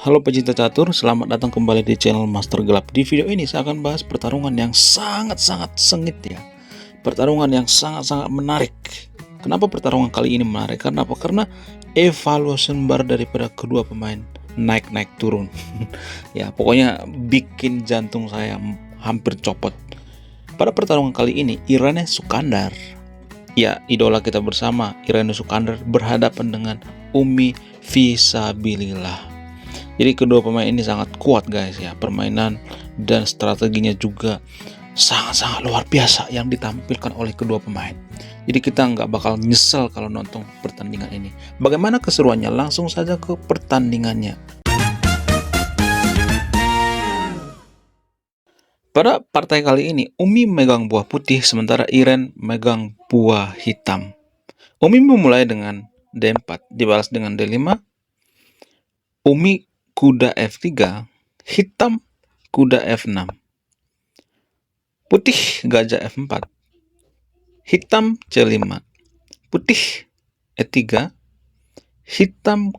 Halo pecinta catur, selamat datang kembali di channel Master Gelap. Di video ini saya akan bahas pertarungan yang sangat-sangat sengit ya. Pertarungan yang sangat-sangat menarik. Kenapa pertarungan kali ini menarik? Karena apa? Karena evaluation bar daripada kedua pemain naik-naik turun. Ya, pokoknya bikin jantung saya hampir copot. Pada pertarungan kali ini, Irene Sukandar, ya idola kita bersama, Irene Sukandar berhadapan dengan Umi Visabilillah. Jadi kedua pemain ini sangat kuat guys ya, permainan dan strateginya juga sangat-sangat luar biasa yang ditampilkan oleh kedua pemain. Jadi kita nggak bakal nyesel kalau nonton pertandingan ini. Bagaimana keseruannya? Langsung saja ke pertandingannya. Pada partai kali ini, Umi megang buah putih sementara Iren megang buah hitam. Umi memulai dengan D4 dibalas dengan D5. Umi kuda F3, hitam kuda F6. Putih gajah F4, hitam C5. Putih E3, hitam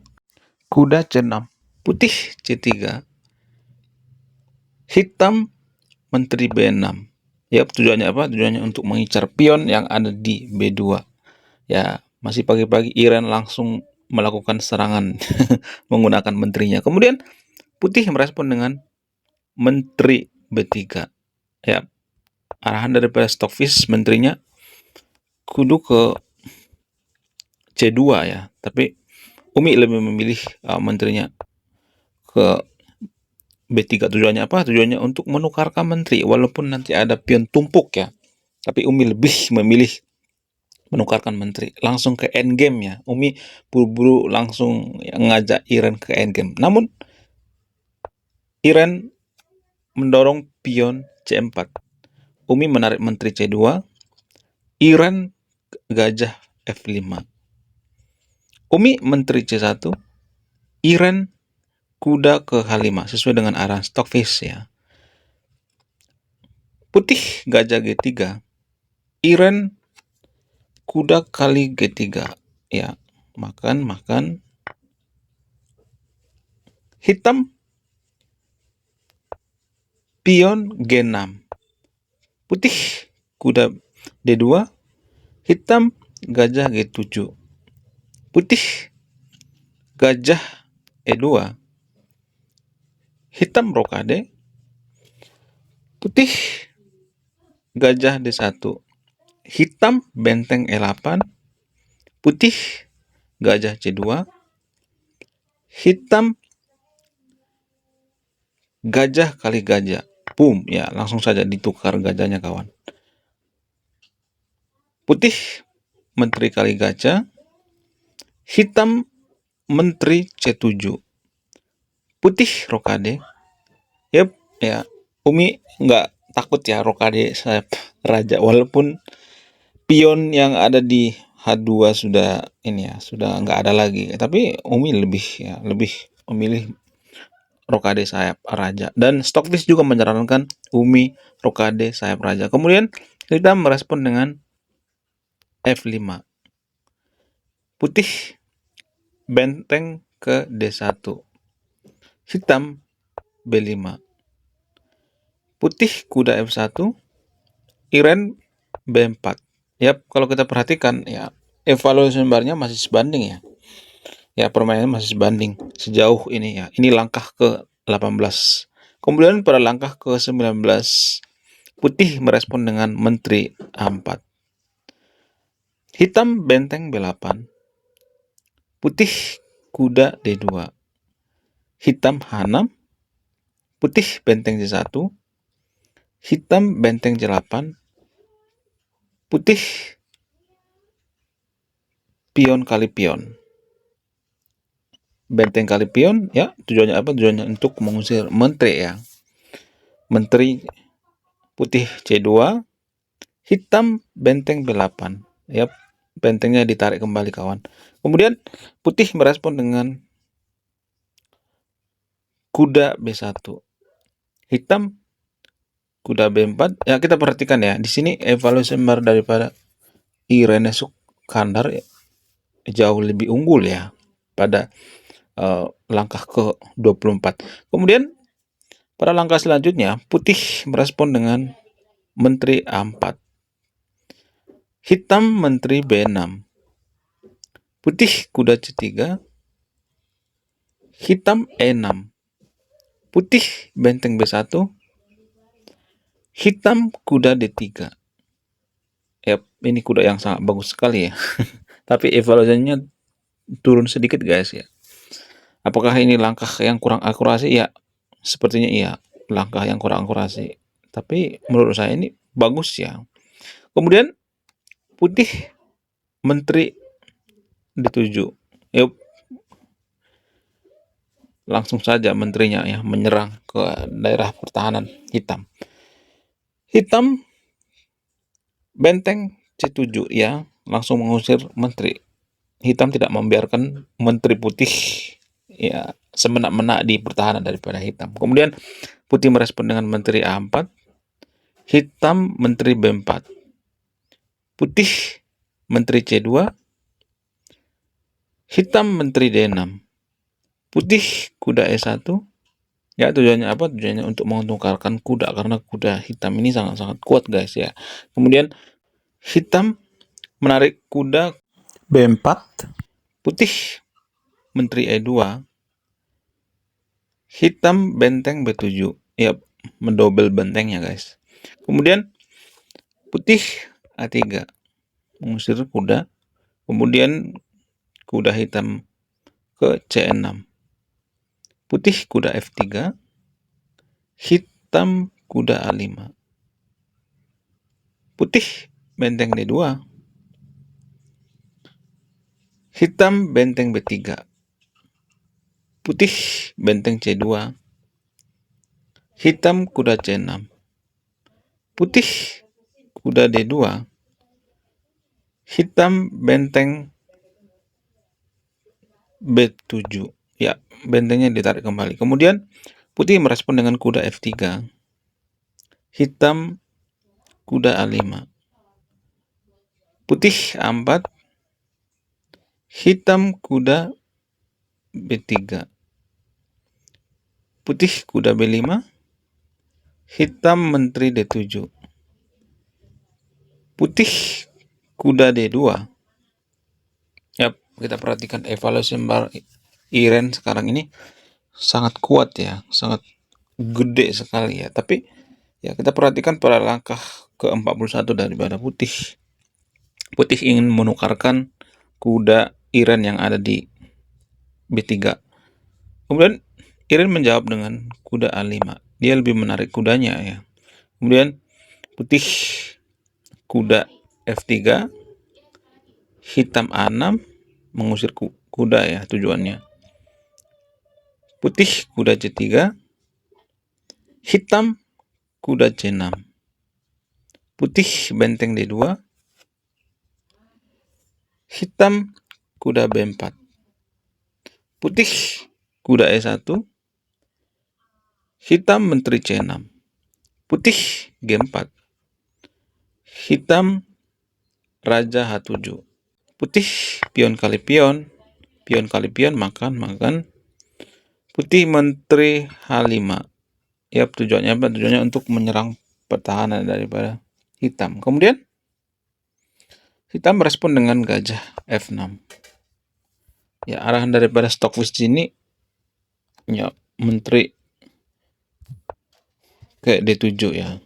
kuda C6. Putih C3, hitam menteri B6. Ya, tujuannya apa? Tujuannya untuk mengincar pion yang ada di B2. Ya, masih pagi-pagi Iren langsung melakukan serangan menggunakan menterinya. Kemudian putih merespon dengan menteri B3. Ya, arahan daripada Stockfish menterinya kudu ke C2 ya, tapi Umi lebih memilih menterinya ke B3. Tujuannya apa? Tujuannya untuk menukarkan menteri, walaupun nanti ada pion tumpuk ya, tapi Umi lebih memilih menukarkan menteri langsung ke endgame ya. Umi buru-buru langsung ngajak Iren ke endgame. Namun Iren mendorong pion C4. Umi menarik menteri C2. Iren gajah F5. Umi menteri C1. Iren kuda ke H5 sesuai dengan arahan Stockfish ya. Putih gajah G3. Iren kuda kali G3 ya. Makan. Hitam pion G6. Putih kuda D2. Hitam gajah G7. Putih gajah E2. Hitam rokade. Putih gajah D1. Hitam benteng E8. Putih gajah C2. Hitam gajah kali gajah. Boom ya, langsung saja ditukar gajahnya kawan. Putih menteri kali gajah. Hitam menteri C7. Putih rokade. Yep ya, Umi nggak takut ya rokade sayap raja, walaupun pion yang ada di H2 sudah ini ya, sudah nggak ada lagi, tapi Umi lebih memilih rokade sayap raja, dan Stockfish juga menyarankan Umi rokade sayap raja. Kemudian kita merespon dengan F5. Putih benteng ke D1. Hitam B5. Putih kuda F1. Iren B4. Yap, kalau kita perhatikan ya, evaluation barnya masih sebanding ya. Ya, permainannya masih sebanding sejauh ini ya. Ini langkah ke-18. Kemudian pada langkah ke-19, putih merespon dengan menteri A4. Hitam benteng B8. Putih kuda D2. Hitam H6. Putih benteng C1. Hitam benteng C8. Putih pion kali pion. Benteng kali pion ya, tujuannya apa? Tujuannya untuk mengusir menteri ya. Menteri putih C2. Hitam benteng B8. Ya, bentengnya ditarik kembali kawan. Kemudian putih merespon dengan kuda B1. Hitam kuda B4. Ya, kita perhatikan ya, di sini evaluation bar daripada Irene Sukandar jauh lebih unggul ya pada langkah ke-24. Kemudian pada langkah selanjutnya, putih merespon dengan Menteri A4, hitam Menteri B6, putih kuda C3, hitam E6, putih benteng B1, hitam kuda D3. Ya, ini kuda yang sangat bagus sekali ya. Tapi evaluasinya turun sedikit guys ya. Apakah ini langkah yang kurang akurasi? Ya, sepertinya iya, langkah yang kurang akurasi. Tapi menurut saya ini bagus ya. Kemudian putih Menteri D7. Yuk, langsung saja menterinya ya menyerang ke daerah pertahanan hitam. Hitam benteng C7 ya, langsung mengusir menteri. Hitam tidak membiarkan menteri putih ya semenak-menak di pertahanan daripada hitam. Kemudian putih merespon dengan menteri A4, hitam menteri B4, putih menteri C2, hitam menteri D6, putih kuda E1. Ya, tujuannya apa? Tujuannya untuk menguntungkan kuda, karena kuda hitam ini sangat-sangat kuat guys ya. Kemudian hitam menarik kuda B4, putih menteri E2, hitam benteng B7. Ya, mendobel bentengnya guys. Kemudian putih A3 mengusir kuda. Kemudian kuda hitam ke C6. Putih kuda F3, hitam kuda A5. Putih benteng D2, hitam benteng B3. Putih benteng C2, hitam kuda C6. Putih kuda D2, hitam benteng B7. Ya, bentengnya ditarik kembali. Kemudian putih merespon dengan kuda F3, hitam kuda A5. Putih A4, hitam kuda B3. Putih kuda B5, hitam menteri D7. Putih kuda D2. Ya, kita perhatikan evaluasi Iren sekarang ini sangat kuat ya, sangat gede sekali ya. Tapi ya kita perhatikan pada langkah ke-41 daripada putih. Putih ingin menukarkan kuda Iren yang ada di B3. Kemudian Iren menjawab dengan kuda A5. Dia lebih menarik kudanya ya. Kemudian putih kuda F3, hitam A6 mengusir kuda ya tujuannya. Putih kuda C3, hitam kuda C6. Putih benteng D2, hitam kuda B4. Putih kuda E1, hitam menteri C6. Putih G4, hitam raja H7. Putih pion kali pion kali pion makan. Putih menteri H5. Ya, tujuannya apa? Tujuannya untuk menyerang pertahanan daripada hitam. Kemudian hitam merespon dengan gajah F6. Ya, arahan daripada Stockfish ini ya menteri ke D7 ya.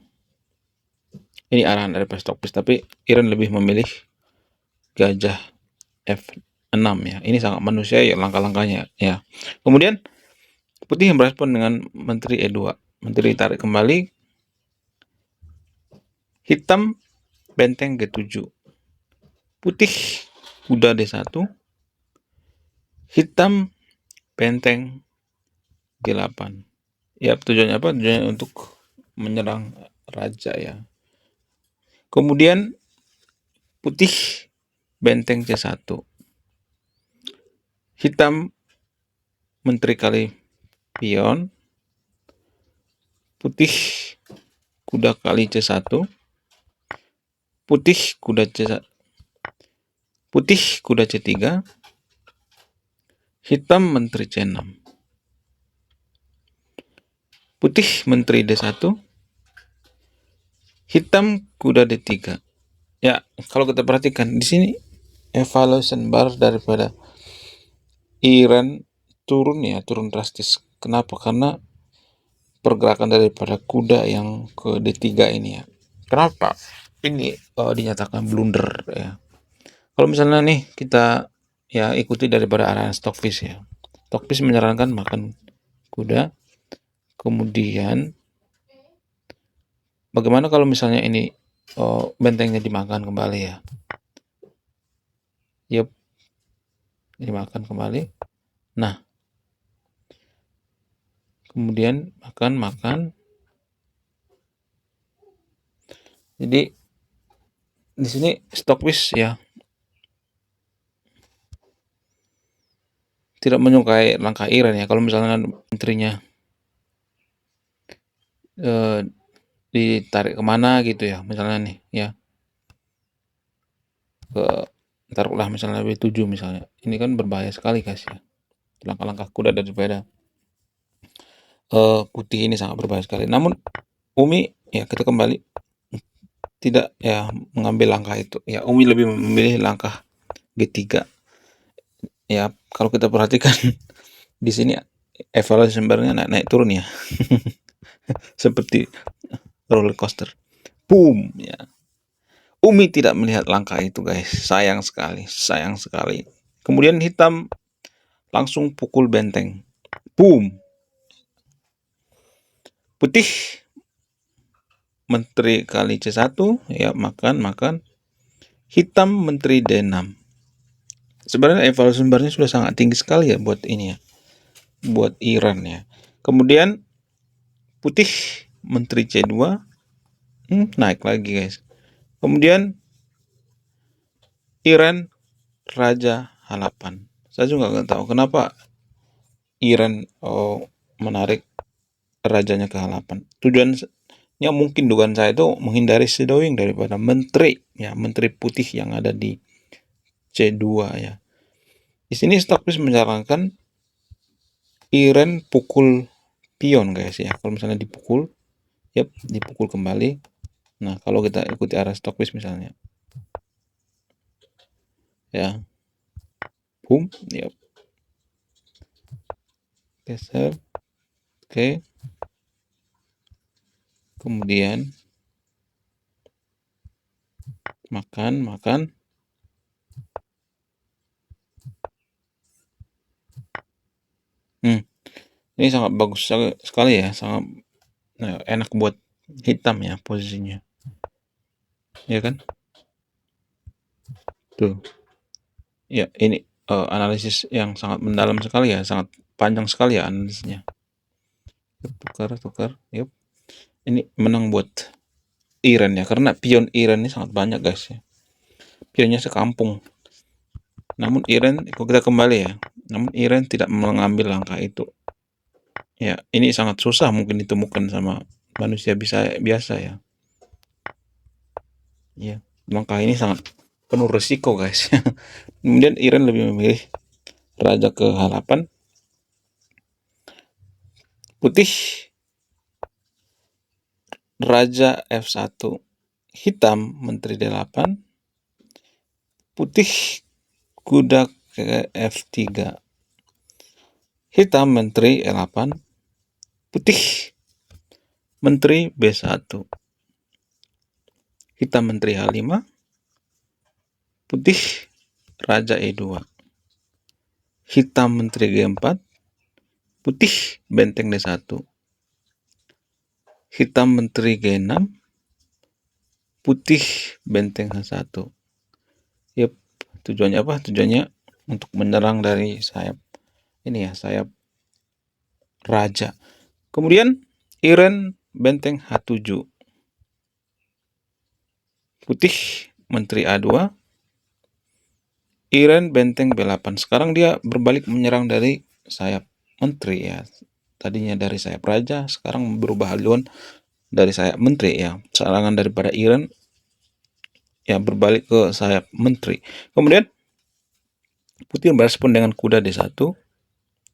Ini arahan daripada Stockfish, tapi Iren lebih memilih gajah F6 ya. Ini sangat manusia ya langkah-langkahnya ya. Kemudian putih yang merespon dengan menteri E2. Menteri tarik kembali. Hitam benteng G7. Putih kuda D1. Hitam benteng G8. Ya, tujuannya apa? Tujuannya untuk menyerang raja ya. Kemudian putih benteng C1. Hitam menteri kali pion. Putih kuda kali C1. Putih kuda C1. Putih kuda C3. hitam menteri C6, putih menteri D1, hitam kuda D3. Ya, kalau kita perhatikan di sini evaluation bar daripada Iran turun turun drastis. Kenapa? Karena pergerakan daripada kuda yang ke D3 ini ya. Kenapa? Ini dinyatakan blunder ya. Kalau misalnya nih kita ikuti daripada arahan Stockfish ya. Stockfish menyarankan makan kuda. Kemudian bagaimana kalau misalnya ini bentengnya dimakan kembali ya? Yep, dimakan kembali. Nah, kemudian makan. Jadi di sini Stockfish ya tidak menyukai langkah Iran ya. Kalau misalnya menterinya ditarik kemana gitu ya, misalnya nih ya ke taruhlah misalnya W7 misalnya. Ini kan berbahaya sekali guys ya. Langkah-langkah kuda daripada putih ini sangat berbahaya sekali. Namun Umi ya kita kembali tidak ya mengambil langkah itu. Ya Umi lebih memilih langkah G3. Ya kalau kita perhatikan di sini evaluasi sumbernya naik turun ya. Seperti roller coaster. Boom ya. Umi tidak melihat langkah itu guys. Sayang sekali. Kemudian hitam langsung pukul benteng. Boom. Putih menteri kali C1 ya makan. Hitam menteri D6. Sebenarnya evaluasi sumbernya sudah sangat tinggi sekali ya buat ini ya. Buat Iran ya. Kemudian putih menteri C2 naik lagi guys. Kemudian Iran Raja H8. Saya juga nggak tahu kenapa Iran menarik rajanya ke H8. Tujuannya mungkin dugaan saya itu menghindari shadowing daripada menteri putih yang ada di C2 ya. Di sini Stockfish menyarankan Iran pukul pion guys ya. Kalau misalnya dipukul kembali. Nah, kalau kita ikuti arah Stockfish misalnya ya, boom, geser, oke, kemudian makan. Ini sangat bagus sekali ya, sangat enak buat hitam ya posisinya, ya kan? Tuh, ya ini analisis yang sangat mendalam sekali ya, sangat panjang sekali ya analisisnya. Tukar, yuk. Ini menang buat Iran ya, karena pion Iran ini sangat banyak guys ya. Pionnya sekampung. Namun Iran, kalau kita kembali ya, namun Iran tidak mengambil langkah itu. Ya, ini sangat susah mungkin ditemukan sama manusia biasa ya. Ya, langkah ini sangat penuh resiko guys. Kemudian Iran lebih memilih raja ke H8, putih raja F1, hitam menteri D8, putih kuda ke F3, hitam menteri E8, putih menteri B1, hitam menteri H5, putih raja E2, hitam menteri G4, putih benteng D1, hitam menteri G6, putih benteng H1. Yep, tujuannya apa? Tujuannya untuk menyerang dari sayap ini ya, sayap raja. Kemudian Iran benteng H7, putih menteri A2, Iran benteng B8. Sekarang dia berbalik menyerang dari sayap menteri ya. Tadinya dari sayap raja, sekarang berubah haluan dari sayap menteri ya. Serangan daripada Iran ya berbalik ke sayap menteri. Kemudian putih merespon dengan kuda D1,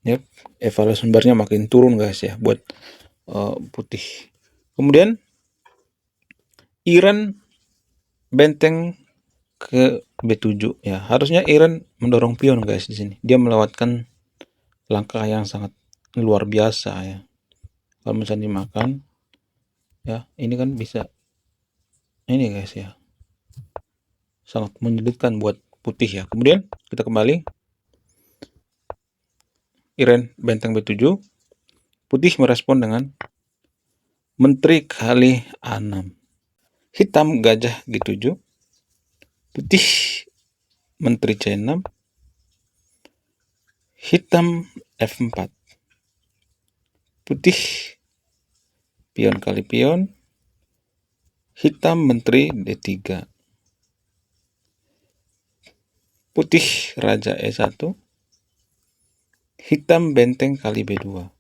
Yep, evaluation barnya makin turun guys ya buat putih. Kemudian Iran benteng ke B7 ya. Harusnya Iran mendorong pion guys di sini. Dia melewatkan langkah yang sangat luar biasa ya. Kalau misalnya dimakan ya, ini kan bisa ini guys ya. Sangat menyulitkan buat putih ya. Kemudian kita kembali Iran benteng B7. Putih merespon dengan Menteri kali A6. Hitam gajah G7. Putih Menteri C6. Hitam F4. Putih pion kali pion. Hitam Menteri D3. Putih Raja E1. Hitam benteng kali B2.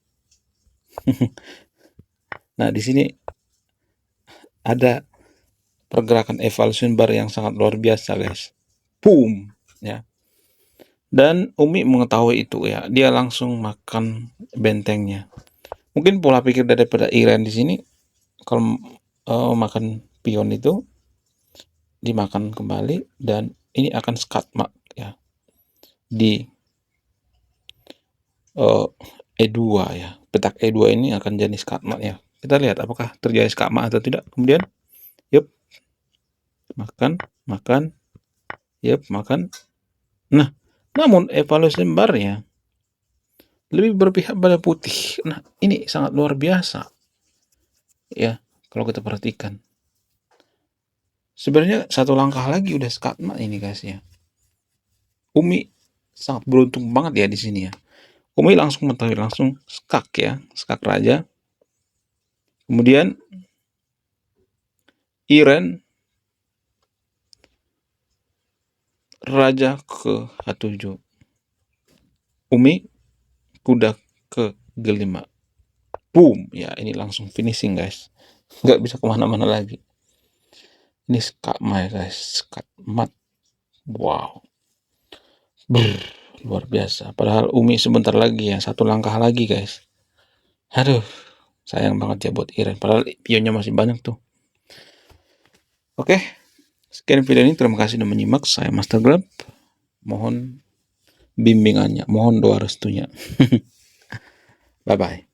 Nah, di sini ada pergerakan evaluation bar yang sangat luar biasa, guys. Boom, ya. Dan Umi mengetahui itu ya, dia langsung makan bentengnya. Mungkin pola pikir daripada Iran di sini, kalau makan pion itu dimakan kembali dan ini akan skatma ya di E2 ya. Petak E2 ini akan jadi skatma ya. Kita lihat apakah terjadi skatma atau tidak. Kemudian, yup, makan, yup, makan. Nah, namun evaluasi barnya lebih berpihak pada putih. Nah, ini sangat luar biasa ya kalau kita perhatikan. Sebenarnya satu langkah lagi udah skatma ini guys ya. Umi sangat beruntung banget ya di sini ya. Umi langsung mengetahui langsung skak ya, skak raja. Kemudian Iran raja ke H7. Umi kuda ke G5. Boom, ya ini langsung finishing guys. Nggak bisa kemana-mana lagi. Ini skatma ya guys, skatmat. Wow. Brr, luar biasa. Padahal Umi sebentar lagi ya, satu langkah lagi guys. Aduh, sayang banget ya buat Iran. Padahal pionnya masih banyak tuh. Oke, sekian video ini. Terima kasih sudah menyimak. Saya Master Glab. Mohon bimbingannya, mohon doa restunya. Bye-bye.